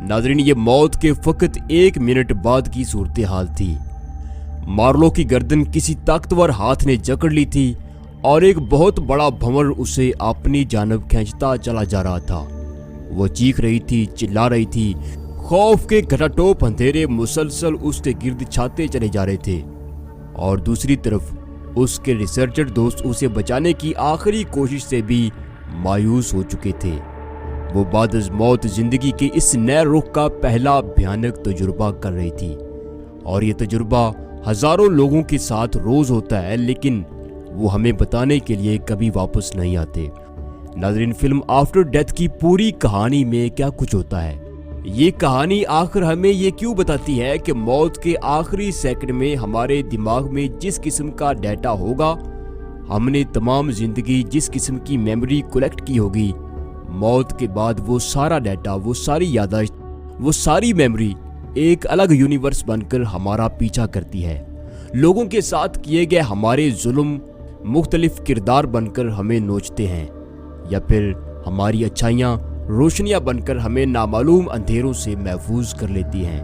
नाज़रीन, ये मौत के फकत 1 मिनट बाद की सूरत हाल थी। मार्लो की गर्दन किसी ताकतवर हाथ ने जकड़ ली थी और एक बहुत बड़ा भंवर उसे अपनी जानब खींचता चला जा रहा था। वो चीख रही थी, चिल्ला रही थी। खौफ के घटाटोप अंधेरे मुसलसल उसके गिर्द छाते चले जा रहे थे और दूसरी तरफ उसके रिसर्चर दोस्त उसे बचाने की आखिरी कोशिश से भी मायूस हो चुके थे। वो बाद अज़ मौत जिंदगी के इस नए रुख का पहला भयानक तजुर्बा कर रही थी और ये तजुर्बा हजारों लोगों के साथ रोज होता है, लेकिन वो हमें बताने के लिए कभी वापस नहीं आते। नाज़रीन, फिल्म आफ्टर डेथ की पूरी कहानी में क्या कुछ होता है? ये कहानी आखिर हमें ये क्यों बताती है कि मौत के आखिरी सेकंड में हमारे दिमाग में जिस किस्म का डाटा होगा, हमने तमाम जिंदगी जिस किस्म की मेमोरी कलेक्ट की होगी, मौत के बाद वो सारा डाटा, वो सारी याददाश्त, वो सारी मेमोरी एक अलग यूनिवर्स बनकर हमारा पीछा करती है। लोगों के साथ किए गए हमारे जुल्म मुख्तलिफ किरदार बनकर हमें नोचते हैं या फिर हमारी अच्छाइयाँ रोशनियाँ बनकर हमें नामालूम अंधेरों से महफूज कर लेती हैं।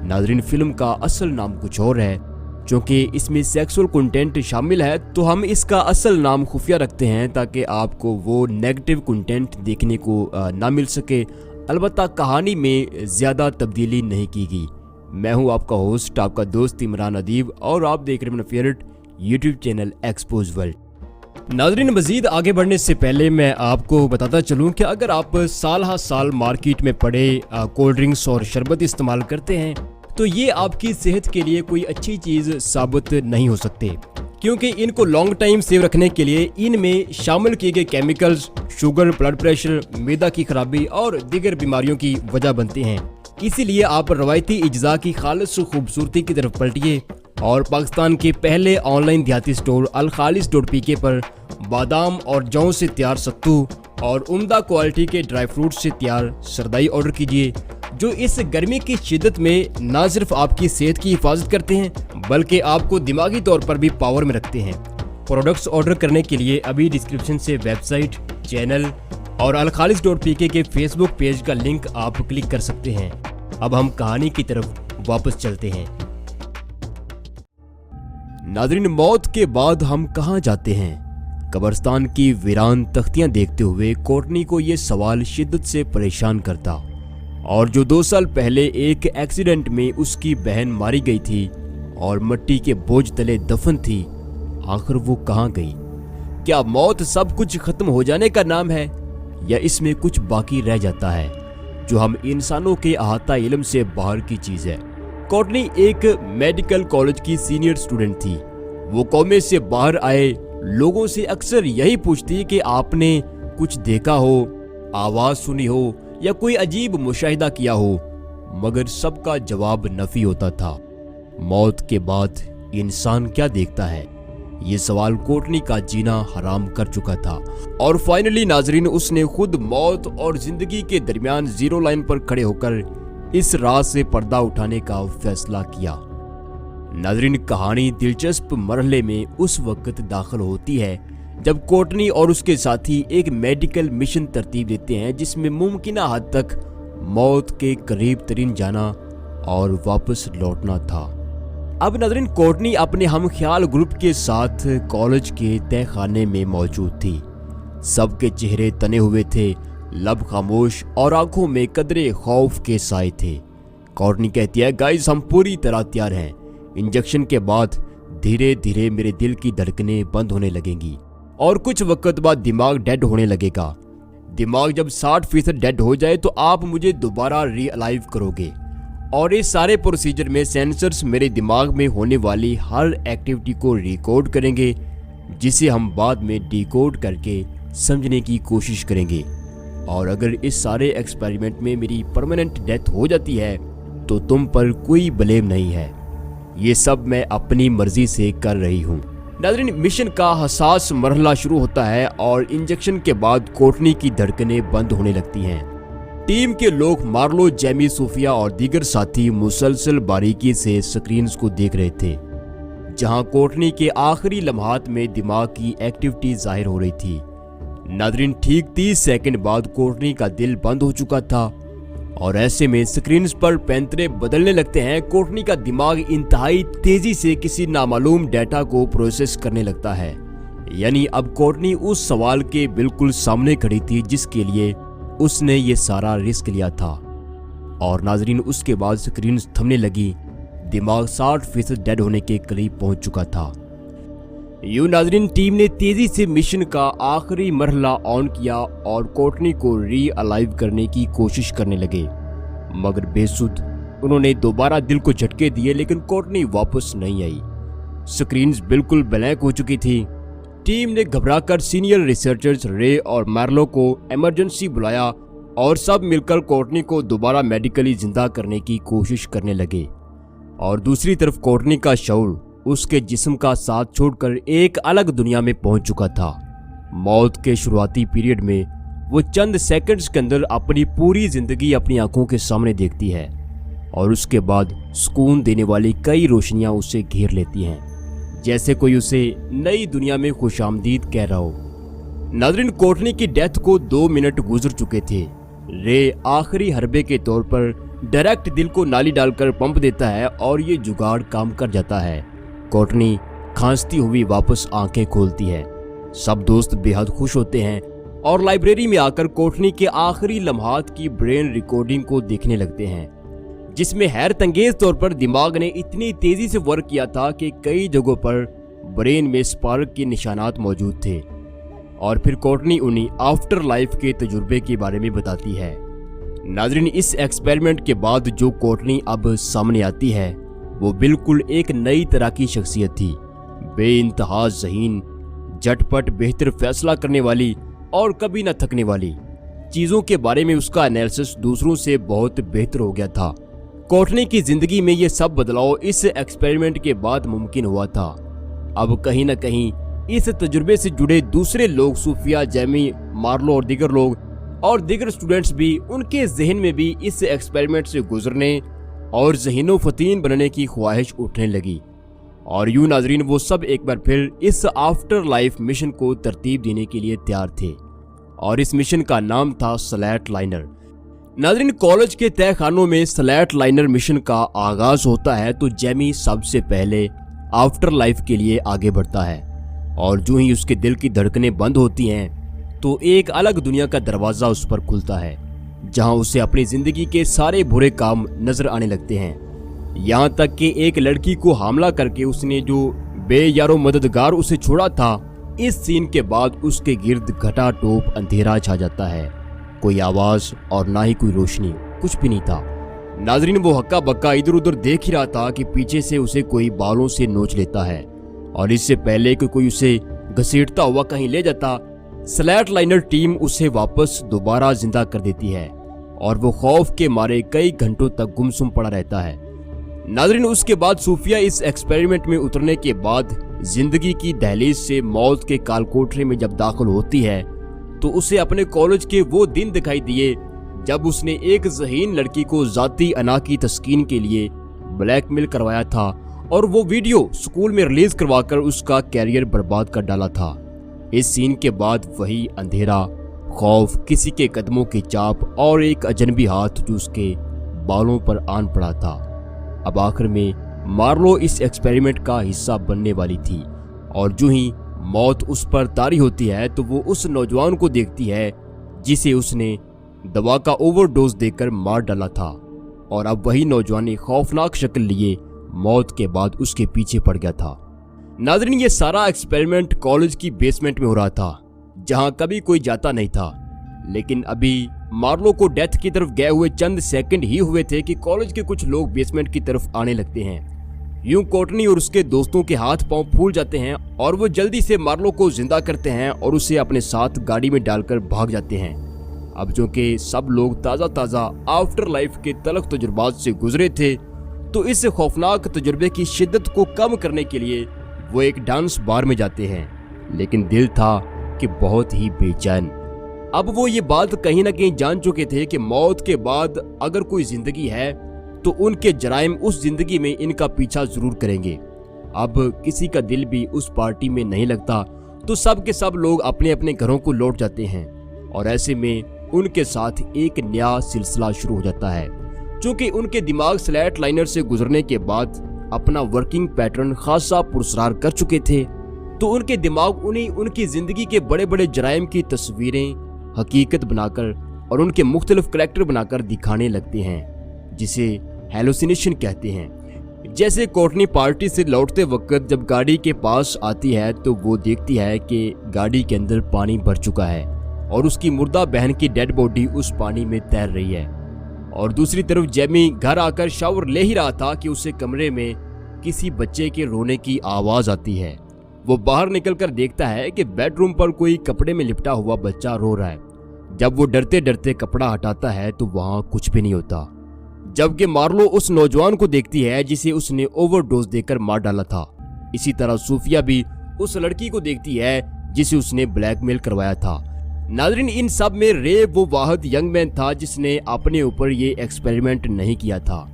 नाज़रीन, फिल्म का असल नाम कुछ और है। क्योंकि इसमें सेक्सुअल कंटेंट शामिल है तो हम इसका असल नाम खुफिया रखते हैं ताकि आपको वो नेगेटिव कंटेंट देखने को ना मिल सके। अलबत्ता कहानी में ज़्यादा तब्दीली नहीं की गई। मैं हूँ आपका होस्ट, आपका दोस्त इमरान अदीब और आप देख रहे हैं अपना favourite YouTube channel expose world. नाज़रीन, मज़ीद आगे बढ़ने से पहले मैं आपको बताता चलूँ कि अगर आप साल हर साल मार्केट में पड़े कोल्ड ड्रिंक्स और शरबत इस्तेमाल करते हैं तो ये आपकी सेहत के लिए कोई अच्छी चीज़ साबित नहीं हो सकते, क्योंकि इनको लॉन्ग टाइम सेव रखने के लिए इनमें शामिल किए गए केमिकल्स शुगर, ब्लड प्रेशर, मैदा की खराबी और दीगर बीमारियों की वजह बनते हैं। इसीलिए आप रवायती इज्जा की खालिस खूबसूरती की तरफ पलटिए और पाकिस्तान के पहले ऑनलाइन देहाती स्टोर alkhalis.pk पर बादाम और जौ से तैयार सत्तू और उम्दा क्वालिटी के ड्राई फ्रूट से तैयार सरदाई ऑर्डर कीजिए, जो इस गर्मी की शिद्दत में न सिर्फ आपकी सेहत की हिफाजत करते हैं बल्कि आपको दिमागी तौर पर भी पावर में रखते हैं। प्रोडक्ट्स ऑर्डर करने के लिए अभी डिस्क्रिप्शन से वेबसाइट, चैनल और alkhalis.pk के फेसबुक पेज का लिंक आप क्लिक कर सकते हैं। अब हम कहानी की तरफ वापस चलते हैं। नाज़रीन, मौत के बाद हम कहाँ जाते हैं? कब्रिस्तान की वीरान तख्तियां देखते हुए कोर्टनी को ये सवाल शिद्दत से परेशान करता। और जो 2 साल पहले एक एक्सीडेंट में उसकी बहन मारी गई थी और मिट्टी के बोझ तले दफन थी, आखिर वो कहाँ गई? क्या मौत सब कुछ खत्म हो जाने का नाम है या इसमें कुछ बाकी रह जाता है जो हम इंसानों के अहाता इल्म से बाहर की चीज है? कोर्टनी एक मेडिकल कॉलेज की सीनियर स्टूडेंट थी। वो कौमे से बाहर आए लोगों से अक्सर यही पूछती कि आपने कुछ देखा हो, आवाज सुनी हो या कोई अजीब मुशाहिदा किया हो, मगर सबका जवाब नफी होता था। मौत के बाद इंसान क्या देखता है? ये सवाल कोर्टनी का जीना हराम कर चुका था और फाइनली नाजरीन, उसने खुद मौत और जिंदगी के दरमियान जीरो लाइन पर खड़े होकर इस राज से पर्दा उठाने का फैसला किया। नाजरीन, कहानी दिलचस्प मरहले में उस वक्त दाखिल होती है जब कोर्टनी और उसके साथी एक मेडिकल मिशन तरतीब देते हैं जिसमें मुमकिना हद तक मौत के करीब तरीन जाना और वापस लौटना था। अब नाजरीन, कोर्टनी अपने हम ख्याल ग्रुप के साथ कॉलेज के तहखाने में मौजूद थी। सबके चेहरे तने हुए थे, लब खामोश और आंखों में कदरे खौफ के साए थे। कोर्टनी कहती है, गाइस, हम पूरी तरह तैयार हैं। इंजेक्शन के बाद धीरे धीरे मेरे दिल की धड़कनें बंद होने लगेंगी और कुछ वक्त बाद दिमाग डेड होने लगेगा। दिमाग जब 60% डेड हो जाए तो आप मुझे दोबारा रीअलाइव करोगे और इस सारे प्रोसीजर में सेंसर्स मेरे दिमाग में होने वाली हर एक्टिविटी को रिकॉर्ड करेंगे, जिसे हम बाद में डिकोड करके समझने की कोशिश करेंगे। और अगर इस सारे एक्सपेरिमेंट में मेरी परमानेंट डेथ हो जाती है तो तुम पर कोई ब्लेम नहीं है। ये सब मैं अपनी मर्जी से कर रही हूँ। नाज़रीन, मिशन का हसास मरहला शुरू होता है और इंजेक्शन के बाद कोर्टनी की धड़कनें बंद होने लगती हैं। टीम के लोग मार्लो, जेमी, सूफिया और दीगर साथी मुसलसल बारीकी से स्क्रीन्स को देख रहे थे, जहां कोर्टनी के आखिरी लम्हात में दिमाग की एक्टिविटी जाहिर हो रही थी। नाज़रीन, ठीक 30 सेकंड बाद कोर्टनी का दिल बंद हो चुका था और ऐसे में स्क्रीन पर पैंतरे बदलने लगते हैं। कोर्टनी का दिमाग इंतहाई तेजी से किसी नामालूम डेटा को प्रोसेस करने लगता है। यानी अब कोर्टनी उस सवाल के बिल्कुल सामने खड़ी थी जिसके लिए उसने ये सारा रिस्क लिया था। और नाजरीन, उसके बाद स्क्रीन थमने लगी। दिमाग 60% डेड होने के करीब पहुंच चुका था। यूं नाजरीन, टीम ने तेजी से मिशन का आखिरी मरहला ऑन किया और कोर्टनी को री-अलाइव करने की कोशिश करने लगे, मगर बेसुध उन्होंने दोबारा दिल को झटके दिए, लेकिन कोर्टनी वापस नहीं आई। स्क्रीन्स बिल्कुल ब्लैंक हो चुकी थी। टीम ने घबराकर सीनियर रिसर्चर्स रे और मार्लो को इमरजेंसी बुलाया और सब मिलकर कोर्टनी को दोबारा मेडिकली जिंदा करने की कोशिश करने लगे। और दूसरी तरफ कोर्टनी का शऊर उसके जिस्म का साथ छोड़कर एक अलग दुनिया में पहुंच चुका था। मौत के शुरुआती पीरियड में वो चंद सेकंड्स के अंदर अपनी पूरी जिंदगी अपनी आंखों के सामने देखती है और उसके बाद सुकून देने वाली कई रोशनियां उसे घेर लेती हैं, जैसे कोई उसे नई दुनिया में खुशामदीद कह रहा हो। नाज़रीन, कोर्टनी की डेथ को 2 मिनट गुजर चुके थे। रे आखिरी हरबे के तौर पर डायरेक्ट दिल को नाली डालकर पंप देता है और ये जुगाड़ काम कर जाता है। कोर्टनी खांसती हुई वापस आंखें खोलती है। सब दोस्त बेहद खुश होते हैं और लाइब्रेरी में आकर कोर्टनी के आखिरी लम्हात की ब्रेन रिकॉर्डिंग को देखने लगते हैं, जिसमें हैरत अंगेज तौर पर दिमाग ने इतनी तेजी से वर्क किया था कि कई जगहों पर ब्रेन में स्पार्क के निशानात मौजूद थे। और फिर कोर्टनी उन्हीं आफ्टर लाइफ के तजुर्बे के बारे में बताती है। नाजरीन, इस एक्सपेरिमेंट के बाद जो कोर्टनी अब सामने आती है वो बिल्कुल एक नई तरह की शख्सियत थी। बेइंतहा ज़हीन, झटपट बेहतर फैसला करने वाली और कभी न थकने वाली। चीज़ों के बारे में उसका एनालिसिस दूसरों से बहुत बेहतर हो गया था। कोर्टनी की जिंदगी में ये सब बदलाव इस एक्सपेरिमेंट के बाद मुमकिन हुआ था। अब कहीं न कहीं इस तजुर्बे से जुड़े दूसरे लोग, सूफिया, जेमी, मार्लो और दीगर स्टूडेंट्स भी, उनके जहन में भी इस एक्सपेरिमेंट से गुजरने और ज़हीनो फतीन बनने की ख्वाहिश उठने लगी। और यूं नाजरीन, वो सब एक बार फिर इस आफ्टर लाइफ मिशन को तरतीब देने के लिए तैयार थे और इस मिशन का नाम था स्लैट लाइनर। नाजरीन, कॉलेज के तहखानों में स्लैट लाइनर मिशन का आगाज होता है तो जेमी सबसे पहले आफ्टर लाइफ के लिए आगे बढ़ता है और जो ही उसके दिल की धड़कनें बंद होती हैं तो एक अलग दुनिया का दरवाजा उस पर खुलता है, जहां उसे अपनी जिंदगी के सारे बुरे काम नजर आने लगते हैं। यहाँ तक कि एक लड़की को हमला करके उसने जो बेयारो मददगार उसे छोड़ा था, इस सीन के बाद उसके गिर्द घटाटोप अंधेरा छा जाता है। कोई आवाज और ना ही कोई रोशनी, कुछ भी नहीं था। नाजरीन, वो हक्का बक्का इधर उधर देख ही रहा था कि पीछे से उसे कोई बालों से नोच लेता है और इससे पहले कि कोई उसे घसीटता हुआ कहीं ले जाता, स्लैट लाइनर टीम उसे वापस दोबारा जिंदा कर देती है और वो खौफ के मारे कई घंटों तक गुमसुम पड़ा रहता है। नाजरीन, उसके बाद सूफिया इस एक्सपेरिमेंट में उतरने के बाद जिंदगी की दहलीज से मौत के कालकोठरे में जब दाखिल होती है तो उसे अपने कॉलेज के वो दिन दिखाई दिए जब उसने एक ज़हीन लड़की को जाती अना की तस्कीन के लिए ब्लैकमेल करवाया था और वो वीडियो स्कूल में रिलीज करवाकर उसका कैरियर बर्बाद कर डाला था। इस सीन के बाद वही अंधेरा, खौफ, किसी के कदमों की चाप और एक अजनबी हाथ जो उसके बालों पर आन पड़ा था। अब आखिर में मार्लो इस एक्सपेरिमेंट का हिस्सा बनने वाली थी और जो ही मौत उस पर तारी होती है तो वो उस नौजवान को देखती है जिसे उसने दवा का ओवरडोज देकर मार डाला था और अब वही नौजवान एक खौफनाक शक्ल लिए मौत के बाद उसके पीछे पड़ गया था। नाज़रीन, ये सारा एक्सपेरिमेंट कॉलेज की बेसमेंट में हो रहा था जहां कभी कोई जाता नहीं था, लेकिन अभी मार्लो को डेथ की तरफ गए हुए चंद सेकंड ही हुए थे कि कॉलेज के कुछ लोग बेसमेंट की तरफ आने लगते हैं। यूं कोर्टनी और उसके दोस्तों के हाथ पांव फूल जाते हैं और वो जल्दी से मार्लो को जिंदा करते हैं और उसे अपने साथ गाड़ी में डालकर भाग जाते हैं। अब जो कि सब लोग ताज़ा आफ्टर लाइफ के तलख तजुर्बात से गुजरे थे तो इस खौफनाक तजुर्बे की शिद्दत को कम करने के लिए वो एक डांस बार में जाते हैं, लेकिन दिल था कि बहुत ही बेचैन। अब वो ये बात कहीं ना कहीं जान चुके थे कि मौत के बाद अगर कोई जिंदगी है तो उनके जराइम उस जिंदगी में इनका पीछा जरूर करेंगे। अब किसी का दिल भी उस पार्टी में नहीं लगता तो सब के सब लोग अपने अपने घरों को लौट जाते हैं और ऐसे में उनके साथ एक नया सिलसिला शुरू हो जाता है। चूंकि उनके दिमाग स्लैट लाइनर से गुजरने के बाद अपना वर्किंग पैटर्न खासा पुरस्कार कर चुके थे, तो उनके दिमाग उन्हें उनकी जिंदगी के बड़े बड़े जराइम की तस्वीरें हकीकत बनाकर और उनके मुख्तलिफ करैक्टर बनाकर दिखाने लगते हैं, जिसे हेलुसिनेशन कहते हैं। जैसे कोर्टनी पार्टी से लौटते वक्त जब गाड़ी के पास आती है तो वो देखती है कि गाड़ी के अंदर पानी भर चुका है और उसकी मुर्दा बहन की डेड बॉडी उस पानी में तैर रही है। और दूसरी तरफ जेमी घर आकर शावर ले ही रहा था कि उसे कमरे में किसी बच्चे के रोने की आवाज आती है। वो बाहर निकलकर देखता है कि बेडरूम पर कोई कपड़े में लिपटा हुआ बच्चा रो रहा है। जब वो डरते डरते कपड़ा हटाता है तो वहां कुछ भी नहीं होता, जबकि मार्लो उस नौजवान को देखती है जिसे उसने ओवरडोज देकर मार डाला था। इसी तरह सूफिया भी उस लड़की को देखती है जिसे उसने ब्लैकमेल करवाया था। नाज़रीन, इन सब में रे वो वाहिद यंग मैन था जिसने अपने ऊपर ये एक्सपेरिमेंट नहीं किया था,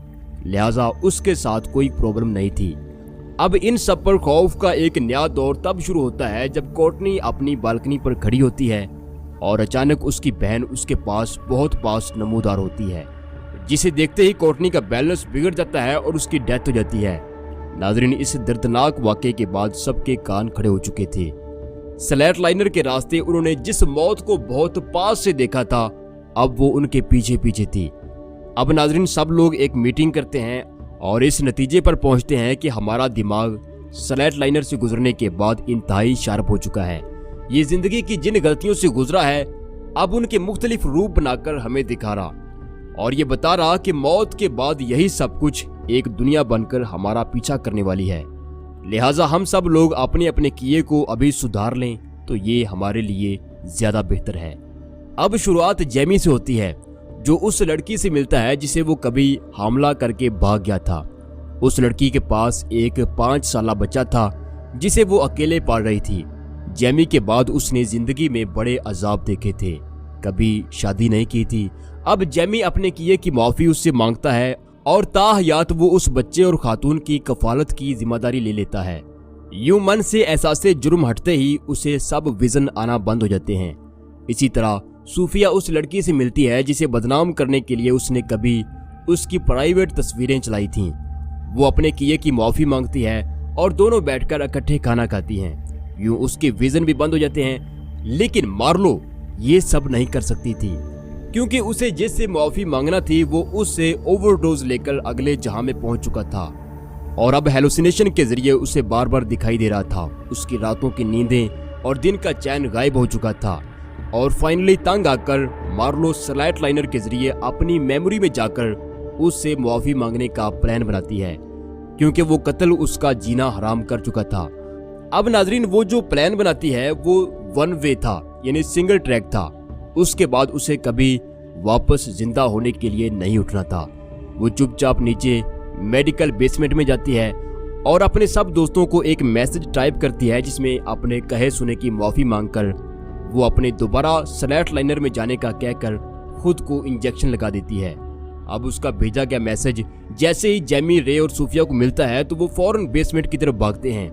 लिहाजा उसके साथ कोई प्रॉब्लम नहीं थी। अब इन सब पर खौफ का एक नया दौर तब शुरू होता है जब कोर्टनी अपनी बालकनी पर खड़ी होती है और अचानक उसकी बहन उसके पास बहुत पास नमूदार होती है, जिसे देखते ही कोर्टनी का बैलेंस बिगड़ जाता है और उसकी डेथ हो जाती है। नाज़रीन, इस दर्दनाक वाक़े के बाद सबके कान खड़े हो चुके थे। स्लैट लाइनर के रास्ते उन्होंने जिस मौत को बहुत पास से देखा था, अब वो उनके पीछे पीछे थी। अब नाज़रीन, सब लोग एक मीटिंग करते हैं और इस नतीजे पर पहुंचते हैं कि हमारा दिमाग स्लैट लाइनर से गुजरने के बाद इंतहाई शार्प हो चुका है। ये जिंदगी की जिन गलतियों से गुजरा है अब उनके मुख्तलिफ रूप बनाकर हमें दिखा रहा और ये बता रहा कि मौत के बाद यही सब कुछ एक दुनिया बनकर हमारा पीछा करने वाली है। लिहाजा हम सब लोग अपने अपने किए को अभी सुधार लें तो ये हमारे लिए ज्यादा बेहतर है। अब शुरुआत जेमी से होती है, जो उस लड़की से मिलता है जिसे वो कभी हमला करके भाग गया था। उस लड़की के पास एक 5 साला बच्चा था जिसे वो अकेले पाल रही थी। जेमी के बाद उसने जिंदगी में बड़े अजाब देखे थे, कभी शादी नहीं की थी। अब जेमी अपने किए की माफी उससे मांगता है और ताहयात वो उस बच्चे और खातून की कफालत की जिम्मेदारी ले लेता है। यूं मन से एहसासे जुर्म हटते ही उसे सब विजन आना बंद हो जाते हैं। इसी तरह सूफिया उस लड़की से मिलती है जिसे बदनाम करने के लिए उसने कभी उसकी प्राइवेट तस्वीरें चलाई थीं। वो अपने किए की माफी मांगती है और दोनों बैठकर इकट्ठे खाना खाती हैं। यूं उसके विजन भी बंद हो जाते हैं, लेकिन मार्लो ये सब नहीं कर सकती थी क्योंकि उसे जिससे माफी मांगना थी वो उससे ओवरडोज लेकर अगले जहां में पहुंच चुका था और अब हेलुसिनेशन के जरिए उसे बार बार दिखाई दे रहा था। उसकी रातों की नींदें और दिन का चैन गायब हो चुका था और फाइनली तंग आकर मार्लो स्लैट लाइनर के जरिए अपनी मेमोरी में जाकर उससे माफी मांगने का प्लान बनाती है क्योंकि वो कत्ल उसका जीना हराम कर चुका था। अब नाजरीन, वो जो प्लान बनाती है वो 1 वे था, यानी सिंगल ट्रैक था। उसके बाद उसे कभी वापस जिंदा होने के लिए नहीं उठना था। वो चुपचाप नीचे मेडिकल बेसमेंट में जाती है और अपने सब दोस्तों को एक मैसेज टाइप करती है जिसमें अपने कहे सुने की माफी मांगकर वो अपने दोबारा स्लैट लाइनर में जाने का कहकर खुद को इंजेक्शन लगा देती है। अब उसका भेजा गया मैसेज जैसे ही जेमी, रे और सूफिया को मिलता है तो वो फौरन बेसमेंट की तरफ भागते हैं,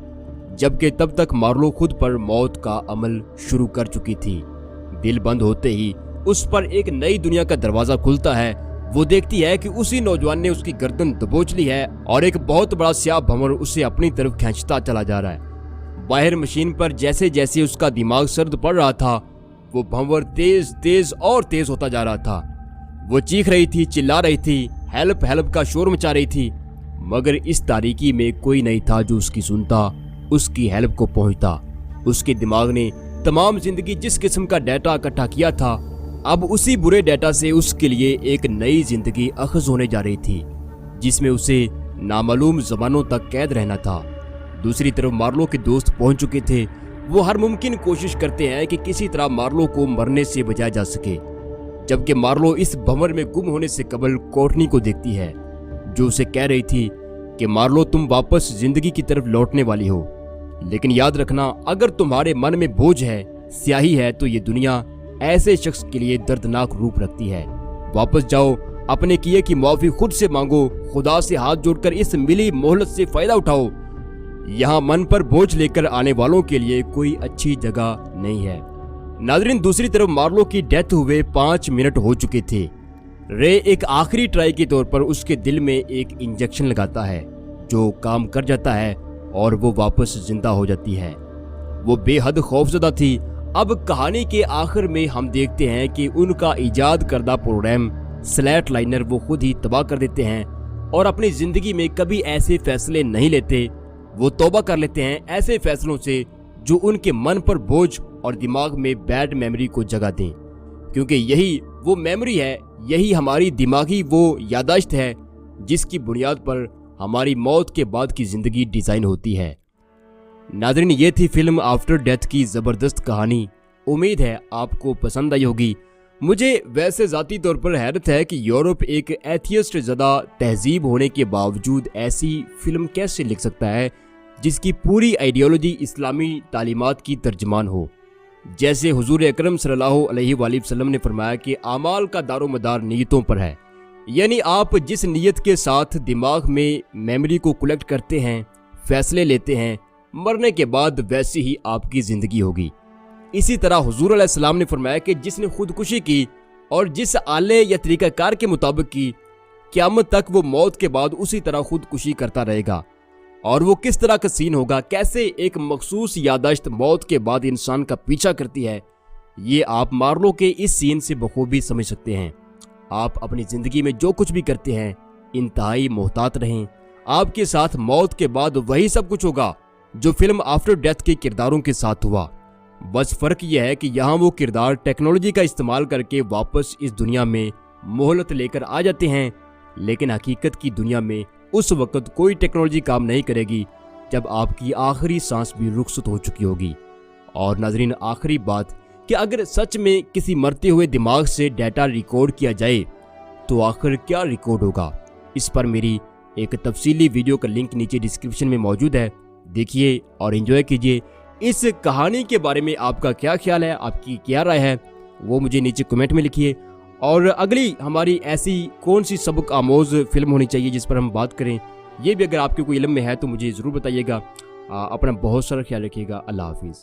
जबकि तब तक मार्लो खुद पर मौत का अमल शुरू कर चुकी थी। दिल बंद होते ही उस पर एक नई दुनिया का दरवाजा खुलता है। वो देखती है कि उसी नौजवान ने उसकी गर्दन दबोच ली है और एक बहुत बड़ा स्याह भंवर उसे अपनी तरफ खींचता चला जा रहा है। बाहर मशीन पर जैसे जैसे उसका दिमाग सर्द पड़ रहा था वो भंवर तेज तेज और तेज होता जा रहा था। वो चीख रही थी, चिल्ला रही थी, हेल्प हेल्प का शोर मचा रही थी, मगर इस तारीकी में कोई नहीं था जो उसकी सुनता, उसकी हेल्प को पहुंचता। उसके दिमाग ने तमाम जिंदगी जिस किस्म का डाटा इकट्ठा किया था, अब उसी बुरे डाटा से उसके लिए एक नई जिंदगी अखज़ होने जा रही थी जिसमें उसे नामालूम ज़मानों तक कैद रहना था। दूसरी तरफ मार्लो के दोस्त पहुंच चुके थे। वो हर मुमकिन कोशिश करते हैं कि किसी तरह मार्लो को मरने से बचाया जा सके, जबकि मार्लो इस भंवर में गुम होने से कबल कोर्टनी को देखती है जो उसे कह रही थी कि मार्लो, तुम वापस जिंदगी की तरफ लौटने वाली हो, लेकिन याद रखना अगर तुम्हारे मन में बोझ है, स्याही है, तो ये दुनिया ऐसे शख्स के लिए दर्दनाक रूप रखती है। वापस जाओ, अपने किए की माफी खुद से मांगो, खुदा से हाथ जोड़कर इस मिली मोहलत से फायदा उठाओ। यहाँ मन पर बोझ लेकर आने वालों के लिए कोई अच्छी जगह नहीं है। नाज़रीन, दूसरी तरफ मार्लो की डेथ हुए 5 मिनट हो चुके थे। रे एक आखिरी ट्राई के तौर पर उसके दिल में एक इंजेक्शन लगाता है जो काम कर जाता है और वो वापस जिंदा हो जाती है। वो बेहद खौफजदा थी। अब कहानी के आखिर में हम देखते हैं कि उनका इजाद करदा प्रोग्राम स्लैट लाइनर वो खुद ही तबाह कर देते हैं और अपनी ज़िंदगी में कभी ऐसे फैसले नहीं लेते। वो तौबा कर लेते हैं ऐसे फैसलों से जो उनके मन पर बोझ और दिमाग में बैड मेमोरी को जगह दें, क्योंकि यही वो मेमोरी है, यही हमारी दिमागी वो यादाश्त है जिसकी बुनियाद पर हमारी मौत के बाद की ज़िंदगी डिज़ाइन होती है। नाज़रीन, ये थी फिल्म आफ्टर डेथ की ज़बरदस्त कहानी। उम्मीद है आपको पसंद आई होगी। मुझे वैसे ज़ाती तौर पर हैरत है कि यूरोप एक एथियस्ट ज़दा तहजीब होने के बावजूद ऐसी फिल्म कैसे लिख सकता है जिसकी पूरी आइडियोलॉजी इस्लामी तालीमात की तर्जमान हो। जैसे हुजूर अकरम सल्लल्लाहु अलैहि वसल्लम ने फरमाया कि आमाल का दारोमदार नीयतों पर है, यानी आप जिस नीयत के साथ दिमाग में मेमोरी को कलेक्ट करते हैं, फैसले लेते हैं, मरने के बाद वैसी ही आपकी ज़िंदगी होगी। इसी तरह हुजूर अलैहिस्सलाम ने फरमाया कि जिसने खुदकुशी की और जिस आले या तरीक़ाकार के मुताबिक की, क़यामत तक वो मौत के बाद उसी तरह खुदकुशी करता रहेगा। और वो किस तरह का सीन होगा, कैसे एक मखसूस यादाश्त मौत के बाद इंसान का पीछा करती है, ये आप मार्लो के इस सीन से बखूबी समझ सकते हैं। आप अपनी ज़िंदगी में जो कुछ भी करते हैं इंतहाई मोहतात रहें। आपके साथ मौत के बाद वही सब कुछ होगा जो फिल्म आफ्टर डेथ के किरदारों के साथ हुआ। बस फ़र्क यह है कि यहाँ वो किरदार टेक्नोलॉजी का इस्तेमाल करके वापस इस दुनिया में मोहलत लेकर आ जाते हैं, लेकिन हकीकत की दुनिया में उस वक्त कोई टेक्नोलॉजी काम नहीं करेगी जब आपकी आखिरी सांस भी रुखसत हो चुकी होगी। और नाज़रीन, आखिरी बात कि अगर सच में किसी मरते हुए दिमाग से डाटा रिकॉर्ड किया जाए तो आखिर क्या रिकॉर्ड होगा, इस पर मेरी एक तफसीली वीडियो का लिंक नीचे डिस्क्रिप्शन में मौजूद है। देखिए और एंजॉय कीजिए। इस कहानी के बारे में आपका क्या ख्याल है, आपकी क्या राय है, वो मुझे नीचे कमेंट में लिखिए। और अगली हमारी ऐसी कौन सी सबक आमोज़ फिल्म होनी चाहिए जिस पर हम बात करें, ये भी अगर आपके कोई इल्म में है तो मुझे ज़रूर बताइएगा। अपना बहुत सारा ख्याल रखिएगा। अल्लाह हाफिज़।